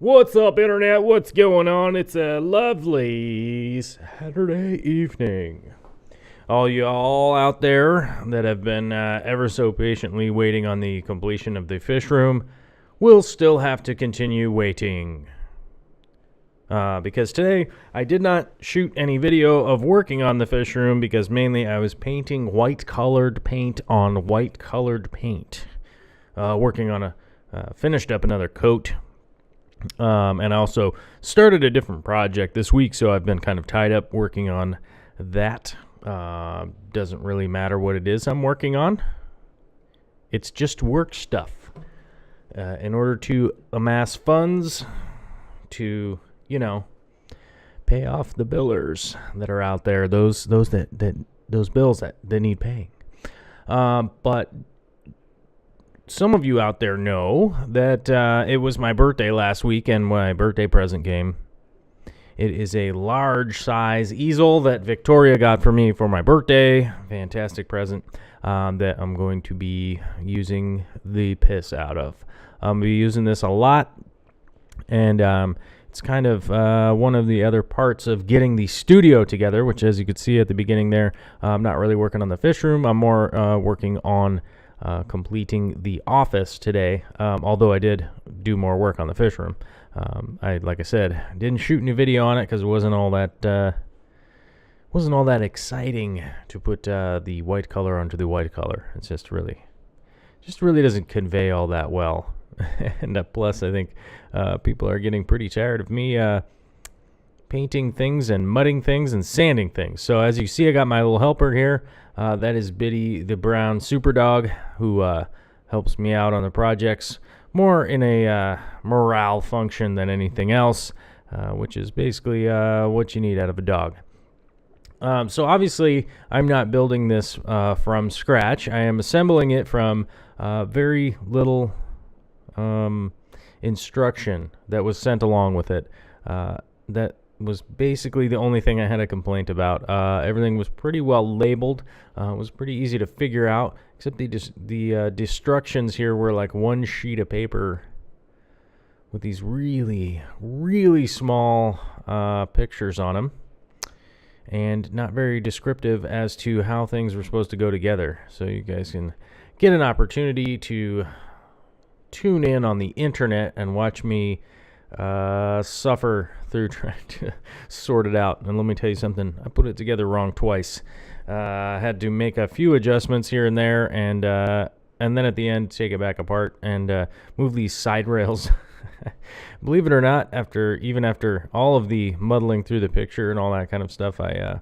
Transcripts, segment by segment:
What's up, Internet? What's going on? It's a lovely Saturday evening. All you all out there that have been ever so patiently waiting on the completion of the fish room will still have to continue waiting. Because today I did not shoot any video of working on the fish room because mainly I was painting white-colored paint on white-colored paint. Working on finished up another coat. And I also started a different project this week, so I've been kind of tied up working on that. Doesn't really matter what it is I'm working on. It's just work stuff. In order to amass funds to, pay off the billers that are out there, those bills that need paying. But some of you out there know that it was my birthday last week, and my birthday present came. It is a large size easel that Victoria got for me for my birthday. Fantastic present that I'm going to be using the piss out of. I'm going to be using this a lot, and it's kind of one of the other parts of getting the studio together, which, as you could see at the beginning there, I'm not really working on the fish room. I'm more working on completing the office today, although I did do more work on the fish room. Like I said, didn't shoot any video on it because it wasn't all that exciting to put the white color onto the white color. It's just really doesn't convey all that well. And plus, I think people are getting pretty tired of me painting things and mudding things and sanding things. So as you see, I got my little helper here. That is Biddy, the brown super dog, who helps me out on the projects, more in a morale function than anything else, which is basically what you need out of a dog. So obviously, I'm not building this from scratch. I am assembling it from very little instruction that was sent along with it. That was basically the only thing I had a complaint about. Everything was pretty well labeled. It was pretty easy to figure out, except the instructions here were like one sheet of paper with these really, really small pictures on them, and not very descriptive as to how things were supposed to go together. So you guys can get an opportunity to tune in on the internet and watch me suffer through trying to sort it out. And let me tell you something, I put it together wrong twice. I had to make a few adjustments here and there, and then at the end take it back apart and move these side rails. Believe it or not, even after all of the muddling through the picture and all that kind of stuff, I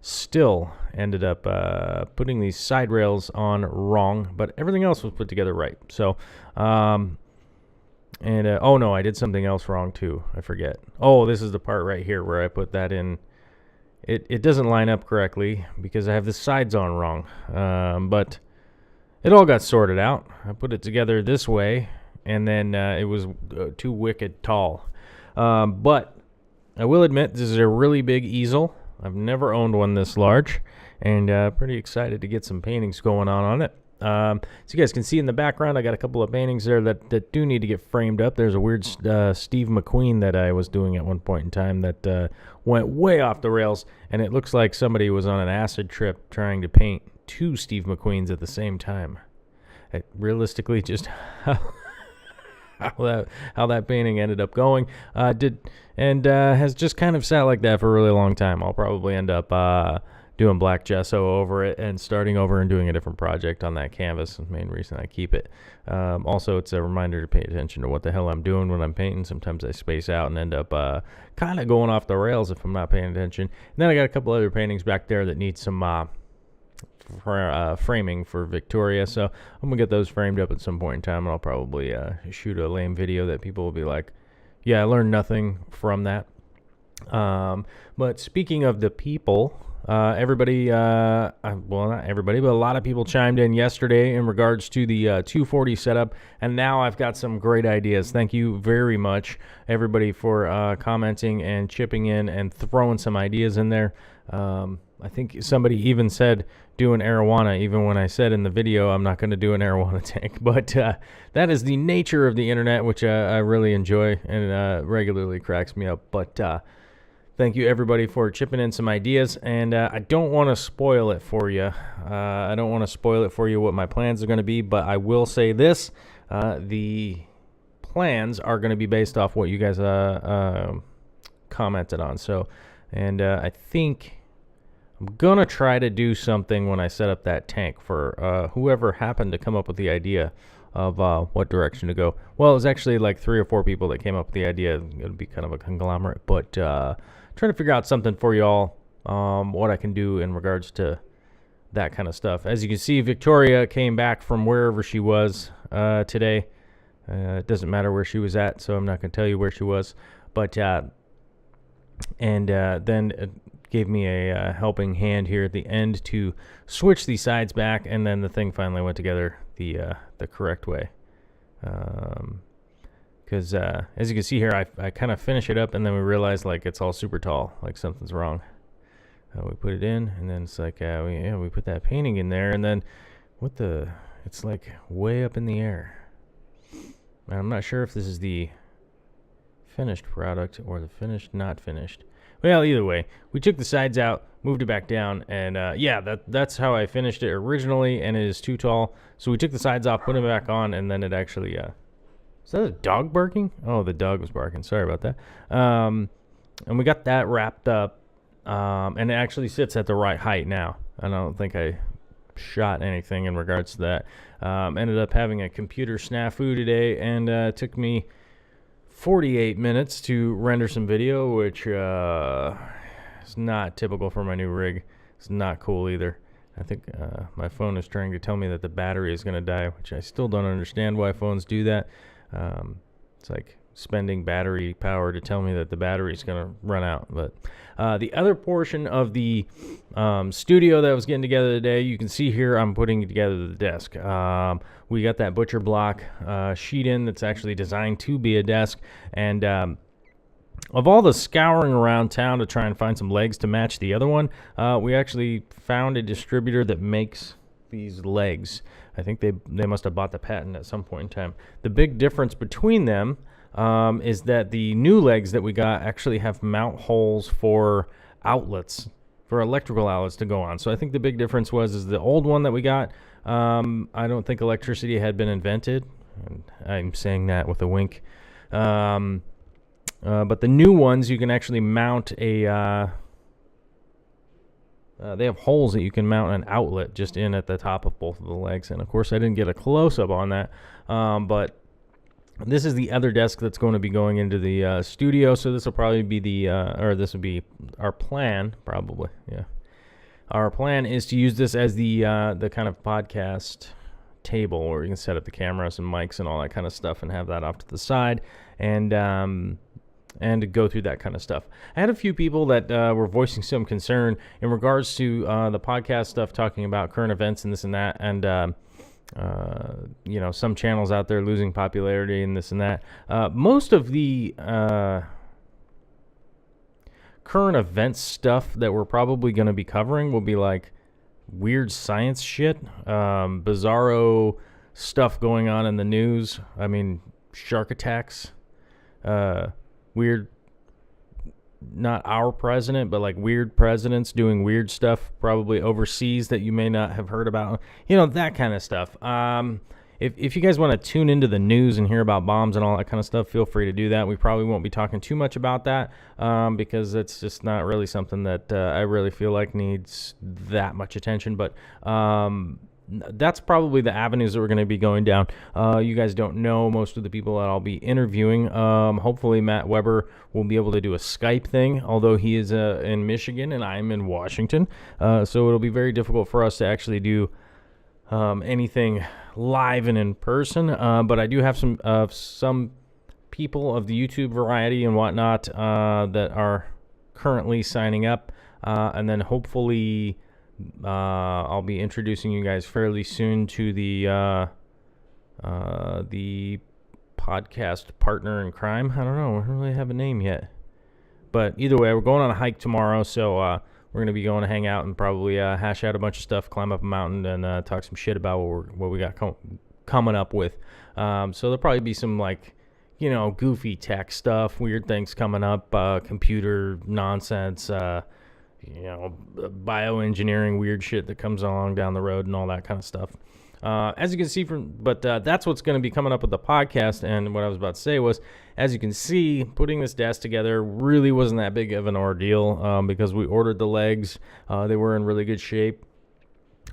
still ended up putting these side rails on wrong, but everything else was put together right. So oh no, I did something else wrong too. I forget. Oh, this is the part right here where I put that in. It doesn't line up correctly because I have the sides on wrong. But it all got sorted out. I put it together this way, and then it was too wicked tall. But I will admit, this is a really big easel. I've never owned one this large, and pretty excited to get some paintings going on it. So you guys can see in the background, I got a couple of paintings there that do need to get framed up. There's a weird Steve McQueen that I was doing at one point in time that went way off the rails, and it looks like somebody was on an acid trip trying to paint two Steve McQueens at the same time. Realistically, just how that painting ended up going has just kind of sat like that for a really long time. I'll probably end up doing black gesso over it and starting over and doing a different project on that canvas. The main reason I keep it. Also, it's a reminder to pay attention to what the hell I'm doing when I'm painting. Sometimes I space out and end up kind of going off the rails if I'm not paying attention. And then I got a couple other paintings back there that need some framing for Victoria. So I'm going to get those framed up at some point in time, and I'll probably shoot a lame video that people will be like, yeah, I learned nothing from that. But speaking of the people... everybody, well, not everybody, but a lot of people chimed in yesterday in regards to the 240 setup, and now I've got some great ideas. Thank you very much, everybody, for commenting and chipping in and throwing some ideas in there. I think somebody even said do an arowana, even when I said in the video I'm not going to do an arowana tank. But that is the nature of the internet, which I really enjoy and regularly cracks me up. But thank you, everybody, for chipping in some ideas. And I don't want to spoil it for you. I don't want to spoil it for you what my plans are going to be. But I will say this. The plans are going to be based off what you guys commented on. So, and I think I'm going to try to do something when I set up that tank for whoever happened to come up with the idea of what direction to go. Well, it was actually like 3 or 4 people that came up with the idea. It would be kind of a conglomerate, but trying to figure out something for y'all, what I can do in regards to that kind of stuff. As you can see, Victoria came back from wherever she was today. It doesn't matter where she was at, so I'm not going to tell you where she was. But then it gave me a helping hand here at the end to switch the sides back, and then the thing finally went together the correct way. Because as you can see here, I kind of finish it up, and then we realize like it's all super tall, like something's wrong. We put it in, and then it's like we put that painting in there, and then it's like way up in the air. And I'm not sure if this is the finished product or the finished not finished. Well, either way, we took the sides out, moved it back down, and that's how I finished it originally, and it is too tall. So we took the sides off, put them back on, and then it actually is that a dog barking? Oh, the dog was barking. Sorry about that. And we got that wrapped up, and it actually sits at the right height now. I don't think I shot anything in regards to that. Ended up having a computer snafu today, and it took me 48 minutes to render some video, which is not typical for my new rig. It's not cool either. I think my phone is trying to tell me that the battery is going to die, which I still don't understand why phones do that. It's like spending battery power to tell me that the battery is going to run out. But the other portion of the studio that I was getting together today, you can see here I'm putting together the desk. We got that butcher block sheet in that's actually designed to be a desk. And of all the scouring around town to try and find some legs to match the other one, we actually found a distributor that makes these legs. I think they must have bought the patent at some point in time. The big difference between them is that the new legs that we got actually have mount holes for outlets, for electrical outlets to go on. So I think the big difference is the old one that we got, I don't think electricity had been invented. I'm saying that with a wink. But the new ones, you can actually mount a... they have holes that you can mount an outlet just in at the top of both of the legs. And, of course, I didn't get a close-up on that. But this is the other desk that's going to be going into the studio. So this will probably be this will be our plan, probably. Yeah. Our plan is to use this as the kind of podcast table where you can set up the cameras and mics and all that kind of stuff and have that off to the side. And to go through that kind of stuff. I had a few people that were voicing some concern in regards to the podcast stuff, talking about current events and this and that, and some channels out there losing popularity and this and that. Most of the current events stuff that we're probably going to be covering will be like weird science shit, bizarro stuff going on in the news. I mean, shark attacks, weird, not our president, but like weird presidents doing weird stuff probably overseas that you may not have heard about, that kind of stuff. If you guys want to tune into the news and hear about bombs and all that kind of stuff, feel free to do that. We probably won't be talking too much about that because it's just not really something that I really feel like needs that much attention. But that's probably the avenues that we're going to be going down. You guys don't know most of the people that I'll be interviewing. Hopefully Matt Weber will be able to do a Skype thing, although he is in Michigan and I'm in Washington. So it'll be very difficult for us to actually do anything live and in person. But I do have some people of the YouTube variety and whatnot that are currently signing up. And then hopefully... I'll be introducing you guys fairly soon to the podcast partner in crime. I don't know. We don't really have a name yet. But either way, we're going on a hike tomorrow, so we're gonna be going to hang out and probably hash out a bunch of stuff, climb up a mountain, and talk some shit about what we got coming up with. So there'll probably be some like, goofy tech stuff, weird things coming up, computer nonsense, bioengineering weird shit that comes along down the road and all that kind of stuff. As you can see that's what's going to be coming up with the podcast. And what I was about to say was, as you can see, putting this desk together really wasn't that big of an ordeal, because we ordered the legs. They were in really good shape.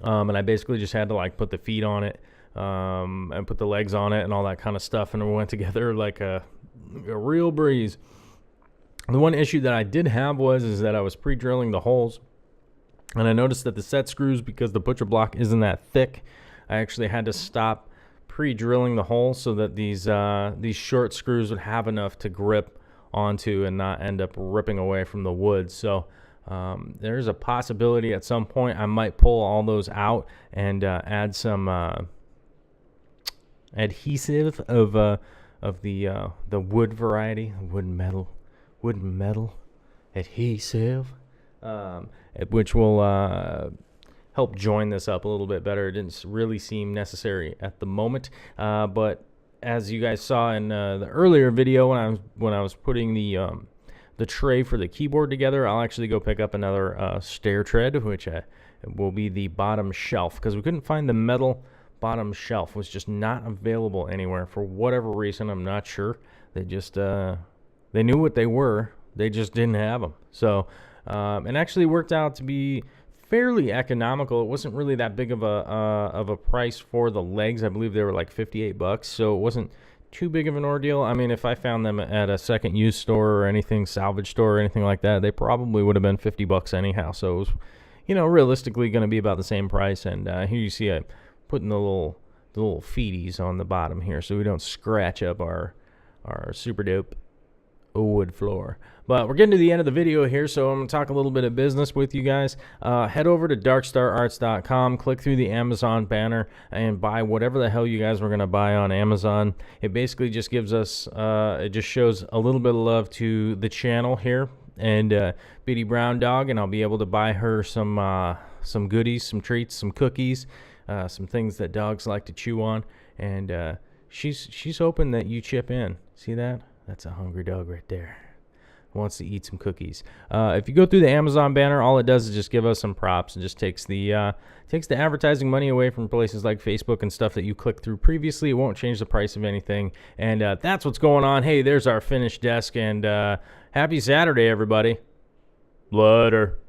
And I basically just had to like put the feet on it, and put the legs on it and all that kind of stuff. And it went together like a real breeze. The one issue that I did have is that I was pre-drilling the holes, and I noticed that the set screws, because the butcher block isn't that thick, I actually had to stop pre-drilling the holes so that these short screws would have enough to grip onto and not end up ripping away from the wood. So there's a possibility at some point I might pull all those out and add some adhesive of the wood variety, wood metal adhesive, which will help join this up a little bit better. It didn't really seem necessary at the moment, but as you guys saw in the earlier video when I was putting the tray for the keyboard together, I'll actually go pick up another stair tread, which will be the bottom shelf, because we couldn't find the metal bottom shelf. It was just not available anywhere for whatever reason. I'm not sure. They just they knew what they were. They just didn't have them. So it actually worked out to be fairly economical. It wasn't really that big of a price for the legs. I believe they were like $58, so it wasn't too big of an ordeal. I mean, if I found them at a second use store or anything, salvage store or anything like that, they probably would have been $50 anyhow. So it was, realistically going to be about the same price. And here you see I'm putting the little feeties on the bottom here so we don't scratch up our super dope wood floor. But we're getting to the end of the video here, so I'm going to talk a little bit of business with you guys. Head over to darkstararts.com, click through the Amazon banner, and buy whatever the hell you guys were going to buy on Amazon. It basically just gives us, it just shows a little bit of love to the channel here and Bitty Brown Dog, and I'll be able to buy her some goodies, some treats, some cookies, some things that dogs like to chew on, and she's hoping that you chip in. See that? That's a hungry dog right there. Wants to eat some cookies. If you go through the Amazon banner, all it does is just give us some props and just takes the advertising money away from places like Facebook and stuff that you clicked through previously. It won't change the price of anything, and that's what's going on. Hey, there's our finished desk, and happy Saturday, everybody. Later.